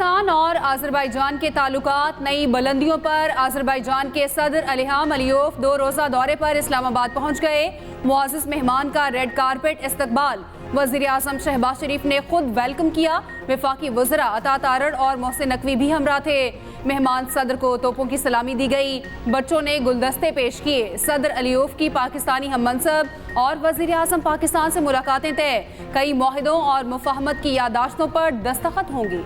पाकिस्तान और आज़रबाईजान के ताल्लुकात नई बुलंदियों पर। आज़रबाईजान के सदर इल्हाम अलीयोव 2 रोज़ा दौरे पर इस्लामाबाद पहुंच गए। मुअज़्ज़ज़ मेहमान का रेड कारपेट इस्तकबाल वज़ीर आज़म शहबाज शरीफ ने खुद वेलकम किया। वफाकी वज़रा अता तारड़ और मोहसिन नकवी भी हमरा थे। मेहमान सदर को तोपों की सलामी दी गई। बच्चों ने गुलदस्ते पेश किए। सदर अलीयोव की पाकिस्तानी हम मनसब और वज़ीर आज़म पाकिस्तान से मुलाकातें तय। कई मुआहिदों और मुफाहमत की यादाश्तों पर दस्तखत होंगी।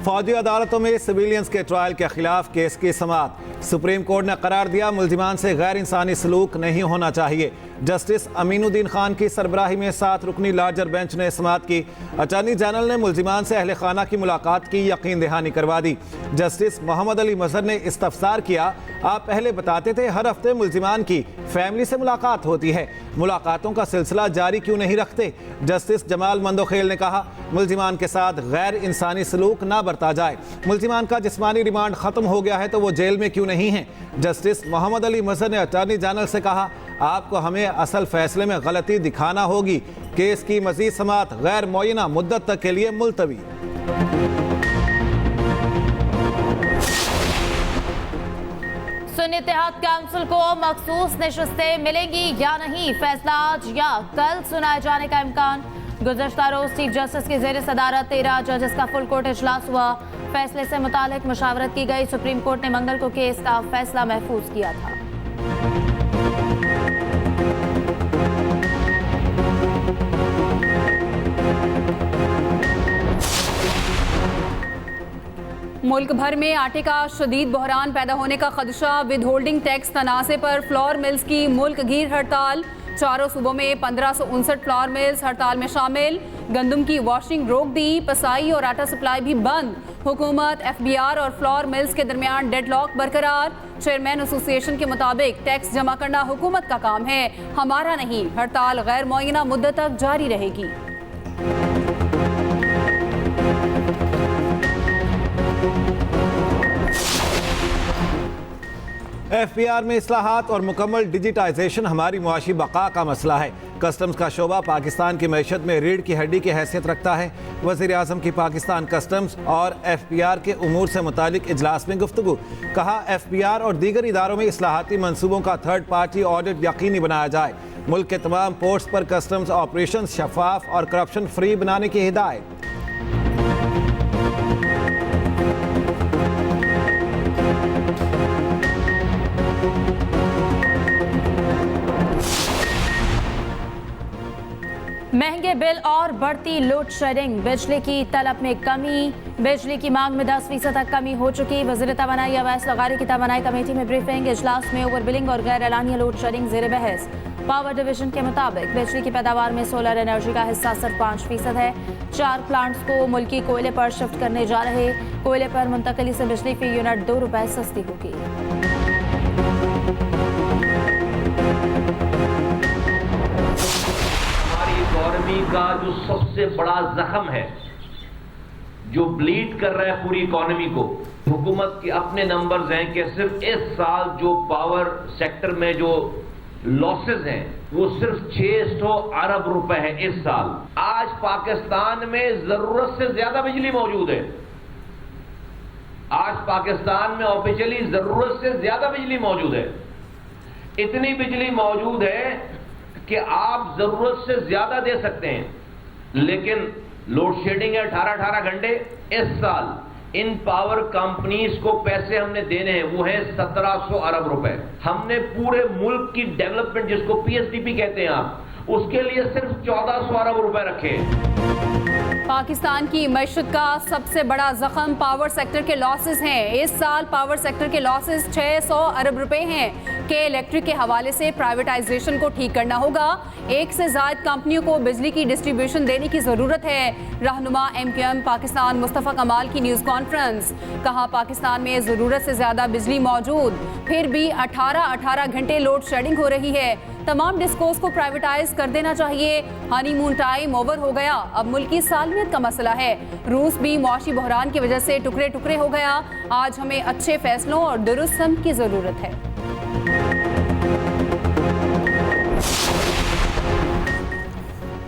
फौजी अदालतों में सिविलियंस के ट्रायल के खिलाफ केस की समाअत। सुप्रीम कोर्ट ने करार दिया मुल्जिमान से गैर इंसानी सलूक नहीं होना चाहिए। जस्टिस अमीनुद्दीन खान की सरबराही में 7 रुकनी लार्जर बेंच ने समाअत की। अटॉर्नी जनरल ने मुल्जिमान से अहले खाना की मुलाकात की यकीन दहानी करवा दी। जस्टिस मोहम्मद अली मजहर ने इस्तफसार किया, आप पहले बताते थे हर हफ्ते मुल्जिमान की फैमिली से मुलाकात होती है, मुलाकातों का सिलसिला जारी क्यों नहीं रखते। जस्टिस जमाल मंदोखेल ने कहा, मुल्जिमान के साथ गैर इंसानी सलूक ना बरता जाए। मुल्जिमान का जिस्मानी रिमांड खत्म हो गया है तो वो जेल में क्यों नहीं है। जस्टिस मोहम्मद अली मजहर ने अटॉर्नी जनरल से कहा, आपको हमें असल फैसले में गलती दिखाना होगी। केस की मजीद समाअत गैर मुअय्यना मुद्दत तक के लिए मुलतवी। सुन्नी इत्तेहाद काउंसिल को मखसूस नशिस्तें मिलेंगी या नहीं, फैसला आज या कल सुनाए जाने का इम्कान। गुज़श्ता रोज चीफ जस्टिस की ज़ेर सदारत 13 जजेस का फुल कोर्ट इजलास हुआ। फैसले से मुतालिक मशावरत की गई। सुप्रीम कोर्ट ने मंगल को केस का फैसला महफूज किया था। मुल्क भर में आटे का शदीद बहरान पैदा होने का खदशा। विद होल्डिंग टैक्स तनाज़े पर फ्लोर मिल्स की मुल्क गीर हड़ताल। 4 सूबों में 1559 फ्लोर मिल्स हड़ताल में शामिल। गंदम की वॉशिंग रोक दी। पसाई और आटा सप्लाई भी बंद। हुकूमत, FBR और फ्लोर मिल्स के दरमियान डेडलॉक बरकरार। चेयरमैन एसोसिएशन के मुताबिक टैक्स जमा करना हुकूमत का काम है, हमारा नहीं। हड़ताल गैर मुअय्यना मुद्दत तक जारी रहेगी। FBR में इस्लाहात और मुकम्मल डिजिटाइजेशन हमारी मुआशी बका का मसला है। कस्टम्स का शोबा पाकिस्तान की मैशत में रीढ़ की हड्डी की हैसियत रखता है। वज़ीर आज़म की पाकिस्तान कस्टम्स और FBR के उमूर से मुतालिक इजलास में गुफ्तगू। कहा, FBR और दीगर इदारों में इस्लाहाती मनसूबों का थर्ड पार्टी ऑडिट यकीनी बनाया जाए। मुल्क के तमाम पोर्ट्स पर कस्टम्स ऑपरेशन शफाफ और करप्शन फ्री बनाने की हिदायत। महंगे बिल और बढ़ती लोड शेडिंग। बिजली की तलब में कमी। बिजली की मांग में 10% तक कमी हो चुकी। वज़ीर तवानाई अवैस लगारी की तवानाई कमेटी में ब्रीफिंग। इजलास में ओवर बिलिंग और गैर एलानिया लोड शेडिंग ज़ेर बहस। पावर डिवीजन के मुताबिक बिजली की पैदावार में सोलर एनर्जी का हिस्सा सिर्फ 5% है। 4 प्लांट्स को मुल्की कोयले पर शिफ्ट करने जा रहे। कोयले पर मुंतकली से बिजली फी यूनिट 2 रुपए सस्ती होगी। इकॉनमी का जो सबसे बड़ा जख्म है, जो ब्लीड कर रहा है पूरी इकॉनमी को, हुकूमत के अपने नंबर्स हैं कि सिर्फ इस साल जो पावर सेक्टर में जो लॉसेस हैं वो सिर्फ 600 अरब रुपए है इस साल। आज पाकिस्तान में जरूरत से ज्यादा बिजली मौजूद है। आज पाकिस्तान में ऑफिशियली जरूरत से ज्यादा बिजली मौजूद है। इतनी बिजली मौजूद है कि आप जरूरत से ज्यादा दे सकते हैं, लेकिन लोड शेडिंग है 18-18 घंटे। इस साल इन पावर कंपनीज को पैसे हमने देने हैं, वो है 1700 अरब रुपए। हमने पूरे मुल्क की डेवलपमेंट, जिसको PSDP कहते हैं आप, उसके लिए सिर्फ 1400 अरब रुपए रखे। पाकिस्तान की मैशत का सबसे बड़ा जख्म पावर सेक्टर के लॉसेस हैं। इस साल पावर सेक्टर के लॉसेस 600 अरब रुपए हैं के इलेक्ट्रिक के हवाले से प्राइवेटाइजेशन को ठीक करना होगा। 1 से ज़ायद कंपनियों को बिजली की डिस्ट्रीब्यूशन देने की ज़रूरत है। रहनुमा MQM पाकिस्तान मुस्तफ़ा कमाल की न्यूज़ कॉन्फ्रेंस। कहा, पाकिस्तान में ज़रूरत से ज़्यादा बिजली मौजूद, फिर भी 18-18 घंटे लोड शेडिंग हो रही है। तमाम डिस्कोस को प्राइवेटाइज कर देना चाहिए। हनीमून टाइम ओवर हो गया, अब मुल्क की सालमियत का मसला है। रूस भी मुआशी बहरान की वजह से टुकड़े टुकड़े हो गया। आज हमें अच्छे फैसलों और दुरुस्त समत की ज़रूरत है।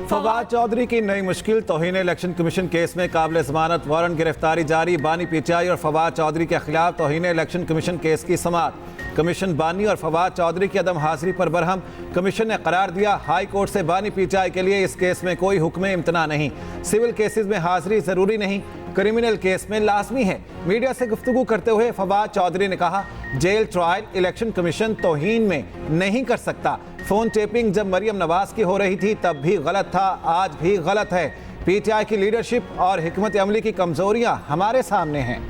फवाद चौधरी की नई मुश्किल, तौहीन इलेक्शन कमीशन केस में काबिल जमानत वारंट गिरफ्तारी जारी। बानी पीटीआई और फवाद चौधरी के खिलाफ तौहीन इलेक्शन कमीशन केस की समाअत। कमीशन बानी और फवाद चौधरी की अदम हाजिरी पर बरहम। कमीशन ने करार दिया, हाई कोर्ट से बानी पीटीआई के लिए इस केस में कोई हुक्म इम्तना नहीं। सिविल केसेस में हाजिरी जरूरी नहीं, क्रिमिनल केस में लाजमी है। मीडिया से गुफ्तगू करते हुए फवाद चौधरी ने कहा, जेल ट्रायल इलेक्शन कमीशन तौहीन में नहीं कर सकता। फोन टेपिंग जब मरियम नवाज की हो रही थी तब भी गलत था, आज भी गलत है। पीटीआई की लीडरशिप और हिकमत अमली की कमजोरियां हमारे सामने हैं।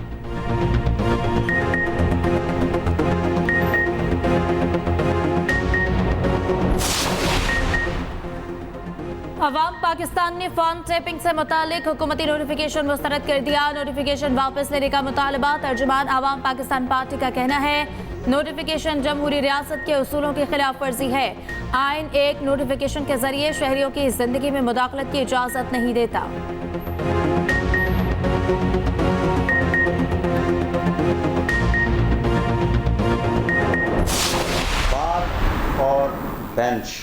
अवाम पाकिस्तान ने फोन टैपिंग से मुतालिक हुकूमती नोटिफिकेशन मुस्तरद कर दिया। नोटिफिकेशन वापस लेने का मुतालबा। तर्जुमान अवाम पाकिस्तान पार्टी का कहना है, नोटिफिकेशन जमहूरी रियासत के उसूलों की खिलाफ वर्जी है। आइन एक नोटिफिकेशन के जरिए शहरियों की जिंदगी में मुदाखलत की इजाजत नहीं देता। बार और bench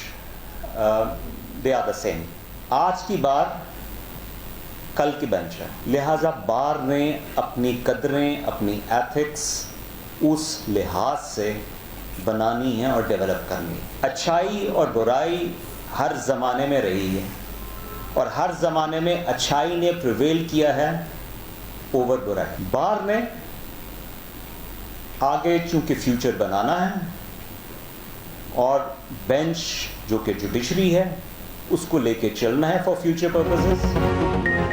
they are the same. आज की बार कल की बेंच है, लिहाजा बार ने अपनी कदरें, अपनी एथिक्स उस लिहाज से बनानी है और डेवलप करनी है। अच्छाई और बुराई हर ज़माने में रही है और हर ज़माने में अच्छाई ने प्रिवेल किया है ओवर बुराई। बार ने आगे चूंकि फ्यूचर बनाना है और बेंच जो कि जुडिशरी है उसको लेके चलना है फॉर फ्यूचर पर्पसेस।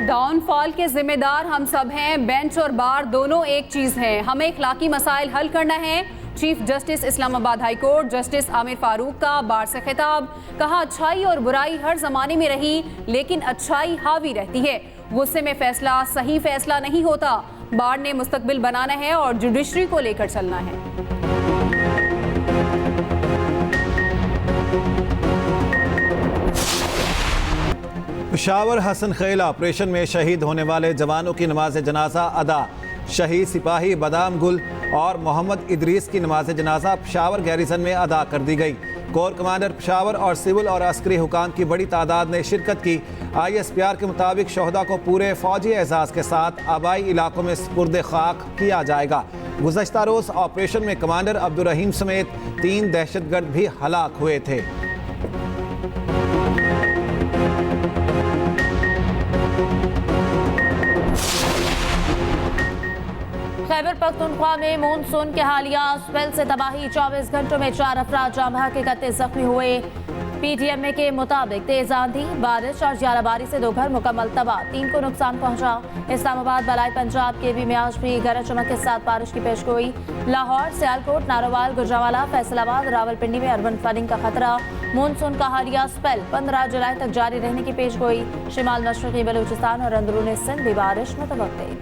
डाउनफॉल के जिम्मेदार हम सब हैं। बेंच और बार दोनों एक चीज हैं। हमें इखलाकी मसाइल हल करना है। Chief justice Islamabad high court justice Aamir Farooq का बार से खिताब। कहा, अच्छाई और बुराई हर जमाने में रही, लेकिन अच्छाई हावी रहती है। गुस्से में फैसला सही फैसला नहीं होता। बार ने मुस्तकबिल बनाना है और जुडिशरी को लेकर चलना है। पेशावर हसन खेल ऑपरेशन में शहीद होने वाले जवानों की नमाज जनाजा अदा। शहीद सिपाही बादाम गुल और मोहम्मद इदरीस की नमाज जनाजा पेशावर गैरिसन में अदा कर दी गई। कोर कमांडर पेशावर और सिविल और अस्करी हुकाम की बड़ी तादाद ने शिरकत की। ISPR के मुताबिक शोहदा को पूरे फौजी एजाज के साथ आबाई इलाकों में सुपुर्द खाक किया जाएगा। गुज़श्ता रोज़ ऑपरेशन में कमांडर अब्दुल रहीम समेत 3 दहशतगर्द भी हलाक हुए थे। खैबर पख्तूनख्वा में मानसून के हालिया स्पेल से तबाही। 24 घंटों में 4 अफराद जाम बहक 31 जख्मी हुए। PTMA के मुताबिक तेज आंधी, बारिश और ज्यादाबारी से 2 घर मुकम्मल तबाह, 3 को नुकसान पहुंचा। इस्लामाबाद, बलाई पंजाब के भी में आज भी गरज चमक के साथ बारिश की पेशगोई। लाहौर, सियालकोट, नारोवाल, गुजरावाला, फैसलाबाद, रावलपिंडी में अर्बन फ्लडिंग का खतरा। मानसून का हालिया स्पेल 15 जुलाई तक जारी रहने की पेशगोई। शिमाल मशरक़ी बलूचिस्तान और अंदरूनी सिंध भी बारिश मुतवक्किल।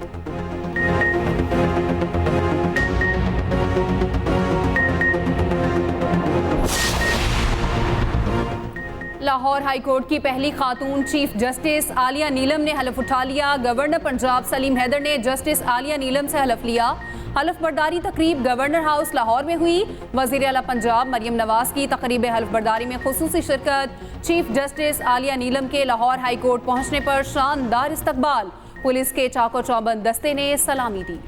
लाहौर हाई कोर्ट की पहली खातून चीफ जस्टिस आलिया नीलम ने हलफ उठा लिया। गवर्नर पंजाब सलीम हैदर ने जस्टिस आलिया नीलम से हलफ लिया। हलफ बर्दारी तकरीब गवर्नर हाउस लाहौर में हुई। वज़ीर आला पंजाब मरियम नवाज की तकरीब हलफ बर्दारी में खुसूसी शिरकत। चीफ जस्टिस आलिया नीलम के लाहौर हाई कोर्ट पहुंचने पर शानदार इस्तकबाल। पुलिस के चाको चौबंद दस्ते ने सलामी दी।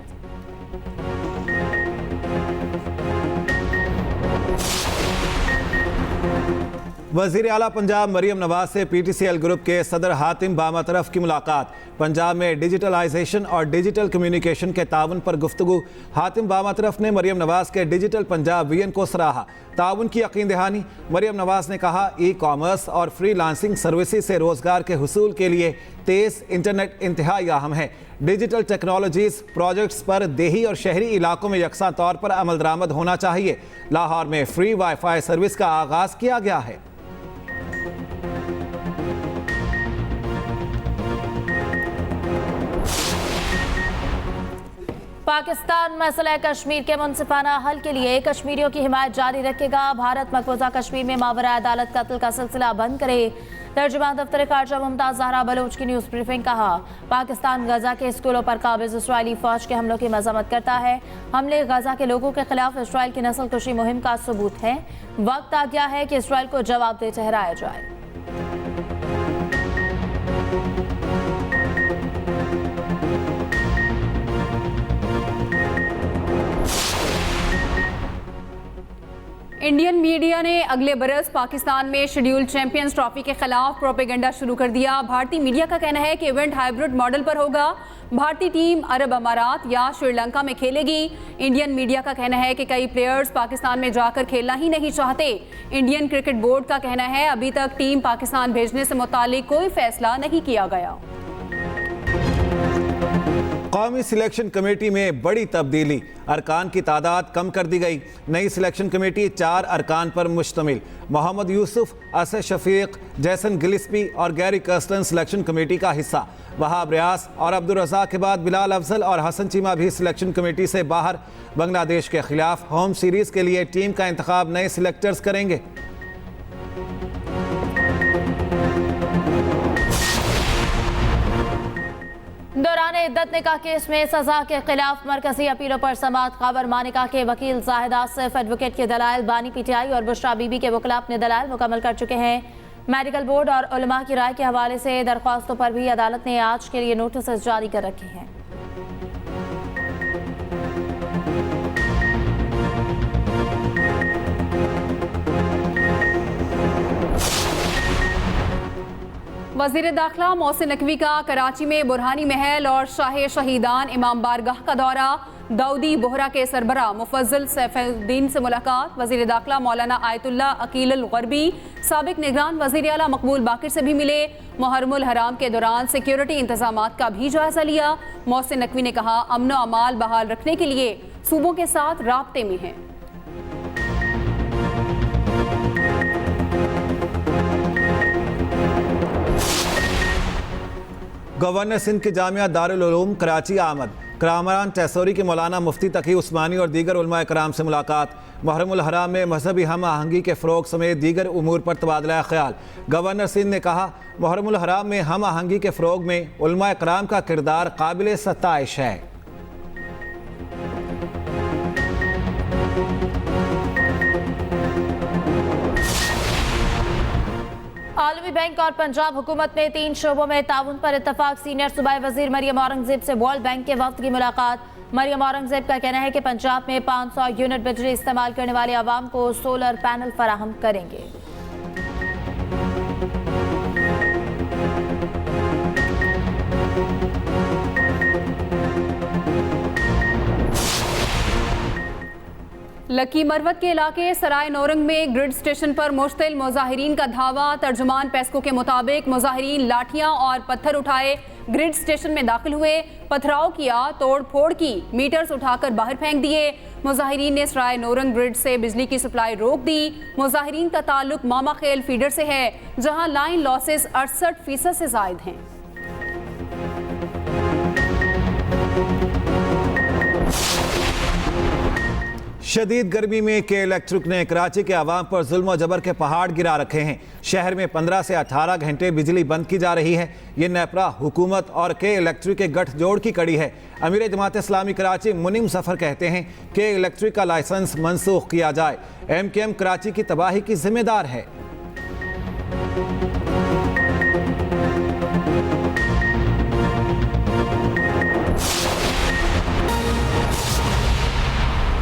वज़ीर आला पंजाब मरियम नवाज से PTCL ग्रुप के सदर हातिम बामातरफ की मुलाकात। पंजाब में डिजिटलाइजेशन और डिजिटल कम्युनिकेशन के ताउन पर गुफ्तगू। हातिम बामातरफ ने मरियम नवाज के डिजिटल पंजाब विजन को सराहा। ताउन की यकीन दहानी। मरियम नवाज ने कहा, ई-कॉमर्स और फ्रीलांसिंग सर्विसेज से रोजगार के हुसूल के लिए तेज इंटरनेट इंतहाई अहम है। डिजिटल टेक्नोलॉजीज प्रोजेक्ट्स पर देही और शहरी इलाकों में यकसा तौर पर अमल दरामद होना चाहिए। लाहौर में फ्री वाईफाई सर्विस का आगाज किया गया है। पाकिस्तान मसला कश्मीर के मुनसिफाना हल के लिए कश्मीरियों की हिमायत जारी रखेगा। भारत मकबूजा कश्मीर में मावरा अदालत कत्ल का सिलसिला बंद करे। तर्जुमान दफ्तर खारजा मुमताज ज़हरा बलोच की न्यूज़ ब्रीफिंग। कहा, पाकिस्तान गजा के स्कूलों पर काबिज इसराइली फौज के हमलों की मजम्मत करता है। हमले गजा के लोगों के खिलाफ इसराइल की नस्ल कुशी मुहिम का सबूत है। वक्त आ गया है कि इसराइल को जवाब दे ठहराया जाए। इंडियन मीडिया ने अगले बरस पाकिस्तान में शेड्यूल चैंपियंस ट्रॉफी के खिलाफ प्रोपेगेंडा शुरू कर दिया। भारतीय मीडिया का कहना है कि इवेंट हाइब्रिड मॉडल पर होगा। भारतीय टीम अरब अमारात या श्रीलंका में खेलेगी। इंडियन मीडिया का कहना है कि कई प्लेयर्स पाकिस्तान में जाकर खेलना ही नहीं चाहते। इंडियन क्रिकेट बोर्ड का कहना है अभी तक टीम पाकिस्तान भेजने से मुतालिक कोई फैसला नहीं किया गया। कौमी सिलेक्शन कमेटी में बड़ी तब्दीली, अरकान की तादाद कम कर दी गई। नई सिलेक्शन कमेटी 4 अरकान पर मुश्तमिल। मोहम्मद यूसुफ, असद शफीक, जैसन गिलिस्पी और गैरी कर्स्टन सिलेक्शन कमेटी का हिस्सा। वहाब रियाज और अब्दुल रज़ाक के बाद बिलाल अफजल और हसन चीमा भी सिलेक्शन कमेटी से बाहर। बांग्लादेश के खिलाफ होम सीरीज के लिए टीम का इंतखाब नए सिलेक्टर्स करेंगे। दौरान इद्दत निकाह केस में सजा के खिलाफ मरकजी अपीलों पर समाअत। खबर मानिका के वकील जाहिद आसिफ एडवोकेट के दलाइल बानी पीटीआई और बुशरा बीबी के वकला अपने दलाइल मुकम्मल कर चुके हैं। मेडिकल बोर्ड और उलमा की राय के हवाले से दरख्वास्तों पर भी अदालत ने आज के लिए नोटिस जारी कर रखे हैं। वज़ीर दाखिला मोहसिन नकवी का कराची में बुरहानी महल और शाह शहीदान इमाम बारगाह का दौरा। दाऊदी बोहरा के सरबरा मुफज्जल सैफुद्दीन से मुलाकात। वज़ीर दाखिला मौलाना आयतुल्ला अकील अल गरबी, साबिक निगरान वज़ीर आला मकबूल बाकिर से भी मिले। मुहर्रमुल हराम के दौरान सिक्योरिटी इंतजामात का भी जायजा लिया। मोहसिन नकवी ने कहा अमन व अमाल बहाल रखने के लिए सूबों के साथ राब्ते में हैं। गवर्नर सिंध की जामिया दारुल उलूम कराची आमद। करामरान तैसोरी के मौलाना मुफ्ती तकी उस्मानी और दीगर उलमा कराम से मुलाकात। मुहर्रमुल हराम में मजहबी हम आहंगी के फ़रोग समेत दीगर उमूर पर तबादला ख्याल। गवर्नर सिंध ने कहा मुहर्रमुल हराम में हम आहंगी के फ़रोग में उलमा कराम का किरदार काबिल सताइश है। आलमी बैंक और पंजाब हुकूमत ने 3 शोबों में ताउन पर इत्तफाक। सीनियर सूबाई वजीर मरियम औरंगजेब से वर्ल्ड बैंक के वफ्द की मुलाकात। मरियम औरंगजेब का कहना है कि पंजाब में 500 यूनिट बिजली इस्तेमाल करने वाले आवाम को सोलर पैनल फराहम करेंगे। लकी मरवत के इलाके सराय नौरंग में ग्रिड स्टेशन पर मुश्तिल मुजाहिरीन का धावा। तर्जुमान पेस्को के मुताबिक मुजाहिरीन लाठियां और पत्थर उठाए ग्रिड स्टेशन में दाखिल हुए, पथराव किया, तोड़ फोड़ की, मीटर्स उठाकर बाहर फेंक दिए। मुजाहिरीन ने सराय नौरंग ग्रिड से बिजली की सप्लाई रोक दी। मुजाहिरीन का ताल्लुक मामा खेल फीडर से है, जहां लाइन लॉसेस 68% से जायद हैं। शदीद गर्मी में के इलेक्ट्रिक ने कराची के आवाम पर जुल्म और जबर के पहाड़ गिरा रखे हैं। शहर में 15 से 18 घंटे बिजली बंद की जा रही है। ये नेपरा हुकूमत और के इलेक्ट्रिक के गठजोड़ की कड़ी है। अमीर जमात इस्लामी कराची मुनिम सफ़र कहते हैं कि इलेक्ट्रिक का लाइसेंस मनसूख किया जाए। MKM कराची की तबाही की जिम्मेदार है।